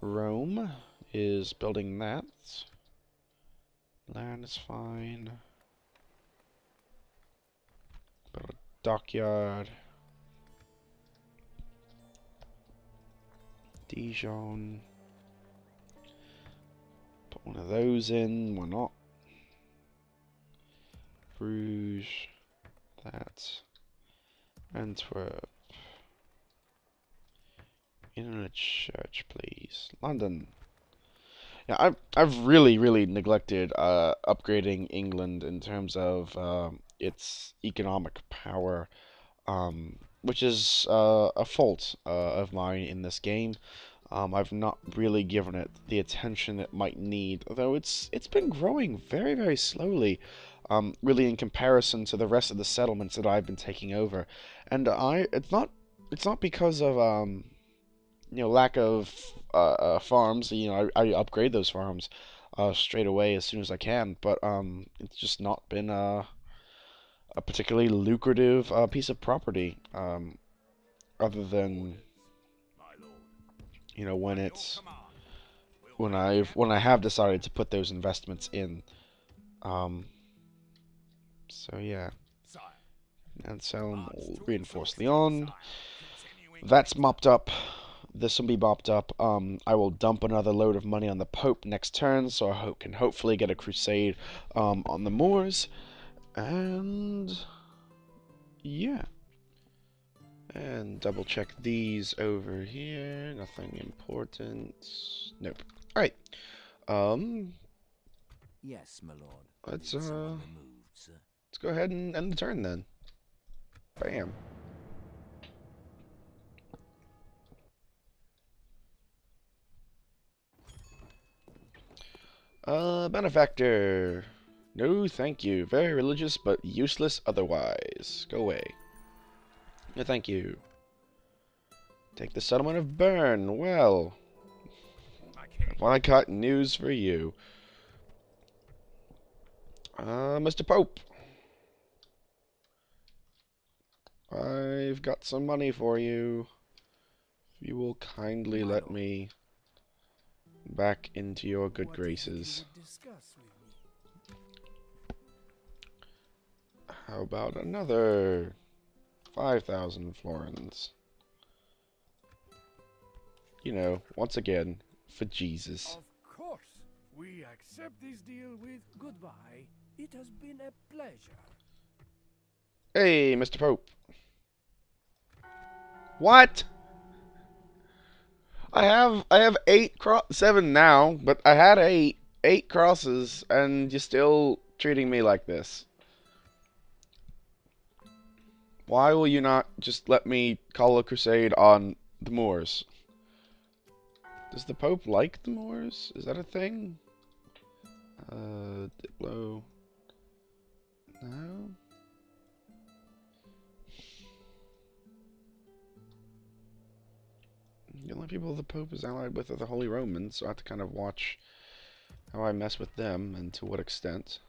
Rome is building that. Land is fine. Build a dockyard. Dijon. Put one of those in, why not? Bruges. That. Antwerp. In a church, please. London. Yeah, I've really neglected upgrading England in terms of its economic power, which is a fault of mine in this game. I've not really given it the attention it might need, although it's been growing very slowly, really in comparison to the rest of the settlements that I've been taking over, and it's not because of lack of farms. I upgrade those farms straight away as soon as I can, but it's just not been a particularly lucrative piece of property, other than when I have decided to put those investments in. So yeah, and so we'll reinforce Lyon. That's mopped up. This will be mopped up. I will dump another load of money on the Pope next turn, so I can hopefully get a crusade on the Moors. And yeah. And double check these over here. Nothing important. Nope. Alright. Yes, my lord. Let's go ahead and end the turn then. Bam. Benefactor. No, thank you. Very religious, but useless otherwise. Go away. No, thank you. Take the settlement of Bern. Well, have I got news for you. Mr. Pope. I've got some money for you. If you will kindly let me back into your good graces. How about another 5,000 florins? Once again, for Jesus. Of course, we accept this deal with goodbye. It has been a pleasure. Hey, Mr. Pope. What? I have 7 now, but I had 8 crosses, and you're still treating me like this. Why will you not just let me call a crusade on the Moors? Does the Pope like the Moors? Is that a thing? Diplo. No? The only people the Pope is allied with are the Holy Romans, so I have to kind of watch how I mess with them and to what extent.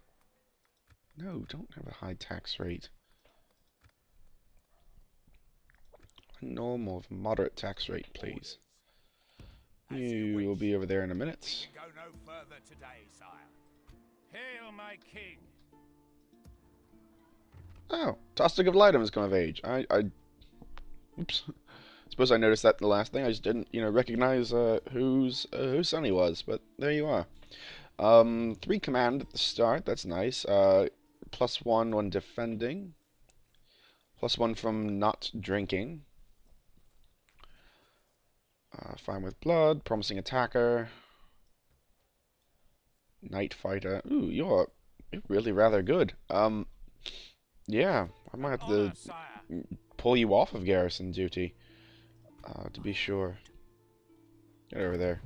No, don't have a high tax rate. A normal, moderate tax rate, please. You will be over there in a minute. Go no further today, sire. Hail my king. Oh, Tostig of Lydom has come of age. Oops. Suppose I noticed that in the last thing. I just didn't, recognize whose son he was. But there you are. 3 command at the start. That's nice. +1 when defending. +1 from not drinking. Fine with blood. Promising attacker. Night fighter. Ooh, you're really rather good. Yeah, I might have to pull you off of garrison duty. To be sure. Get over there.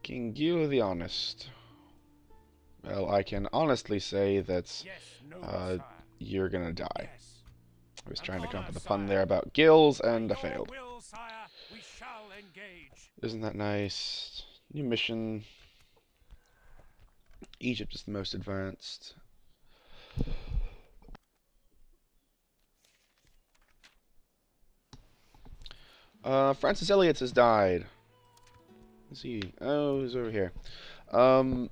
King Gil the Honest. Well, I can honestly say that you're gonna die. I was trying to come up with a pun there about gills, and I failed. Isn't that nice? New mission. Egypt is the most advanced. Francis Elliot has died. Let's see. Oh, he's over here. Um,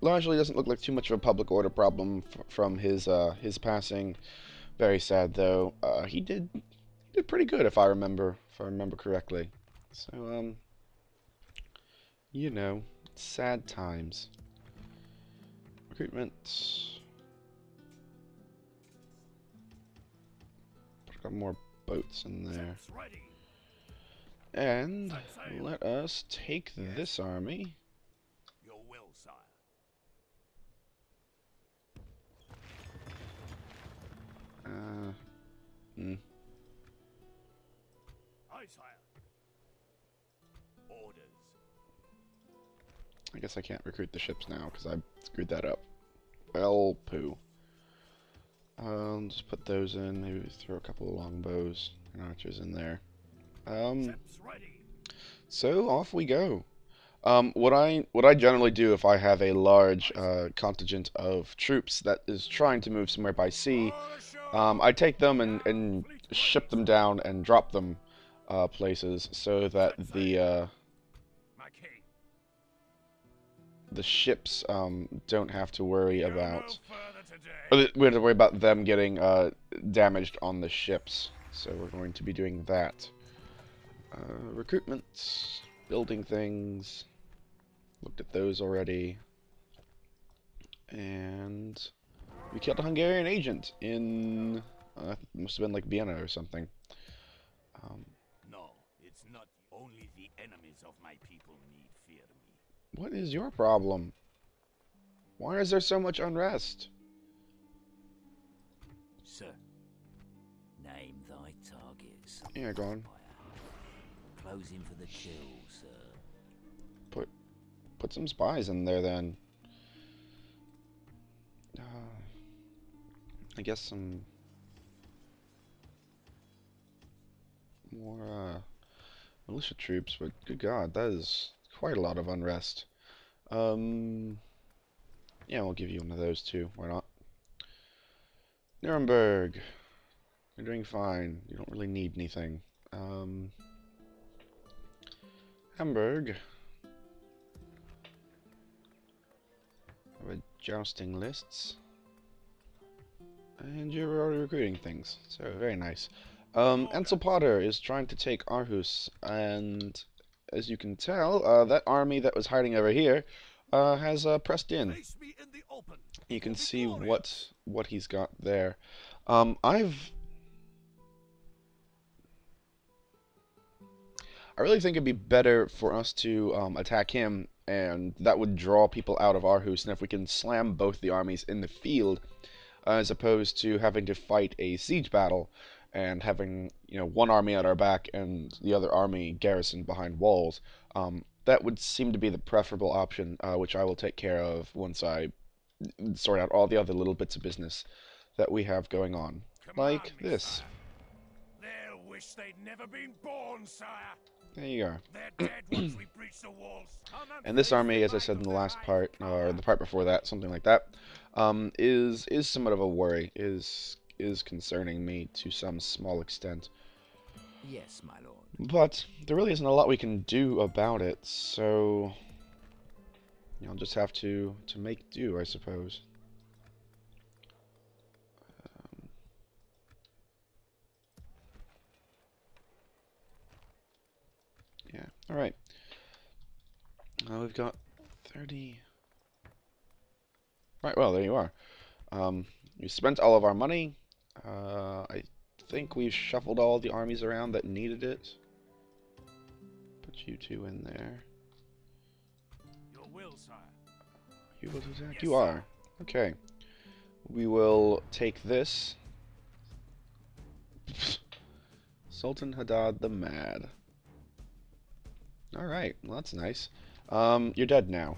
Largely doesn't look like too much of a public order problem from his passing. Very sad though. He did pretty good if I remember correctly. So you know, sad times. Recruitment. Got more boats in there. And let us take this army. Your will, sire. Aye, sire. Orders. I guess I can't recruit the ships now because I screwed that up. Well, poo. Just put those in. Maybe throw a couple of longbows and archers in there. Ships ready. So off we go. What I generally do if I have a large contingent of troops that is trying to move somewhere by sea, I take them and ship them down and drop them places so that the ships don't have to worry about, we have to worry about them getting damaged on the ships. So we're going to be doing that. Recruitment, building things. Looked at those already. And we killed a Hungarian agent in must have been like Vienna or something. No, it's not. Only the enemies of my people need fear me. What is your problem? Why is there so much unrest? Sir, name thy targets. Yeah, go on. Closing for the kill, sir. Put some spies in there then. I guess some more militia troops, but good God, that is quite a lot of unrest. Yeah, we'll give you one of those too. Why not? Nuremberg, you're doing fine. You don't really need anything. Hamburg. Have a jousting lists. And you're already recruiting things, so very nice. Ansel Potter is trying to take Aarhus, and as you can tell, that army that was hiding over here has pressed in. You can see what he's got there. I really think it'd be better for us to attack him, and that would draw people out of Aarhus, and if we can slam both the armies in the field, as opposed to having to fight a siege battle and having, you know, one army at our back and the other army garrisoned behind walls. That would seem to be the preferable option, which I will take care of once I sort out all the other little bits of business that we have going on. Like this. They'll wish they'd never been born, sire. There you are. They're dead once we breach the walls. And this army, as I said in the last part, or the part before that, something like that, is somewhat of a worry, is concerning me to some small extent. Yes, my lord. But there really isn't a lot we can do about it, so I'll just have to make do, I suppose. Yeah, alright. We've got 30... Right, well, there you are. We spent all of our money. I think we've shuffled all the armies around that needed it. Put you two in there. Your will, sire. You will attack? Yes, You are. Okay. We will take this. Sultan Haddad the Mad. Alright, well that's nice. You're dead now.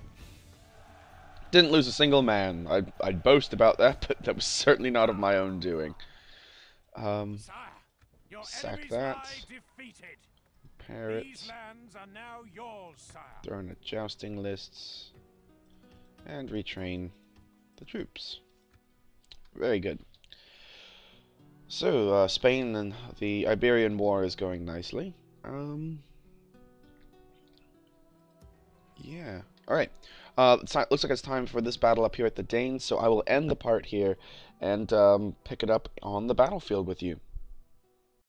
Didn't lose a single man. I'd boast about that, but that was certainly not of my own doing. Sire, your Sack enemies that. lie defeated. Parrot. These lands are now yours, sire. Throw in the jousting lists. And retrain the troops. Very good. So, Spain and the Iberian War is going nicely. Um, yeah. All right. Looks like it's time for this battle up here at the Danes, so I will end the part here and pick it up on the battlefield with you.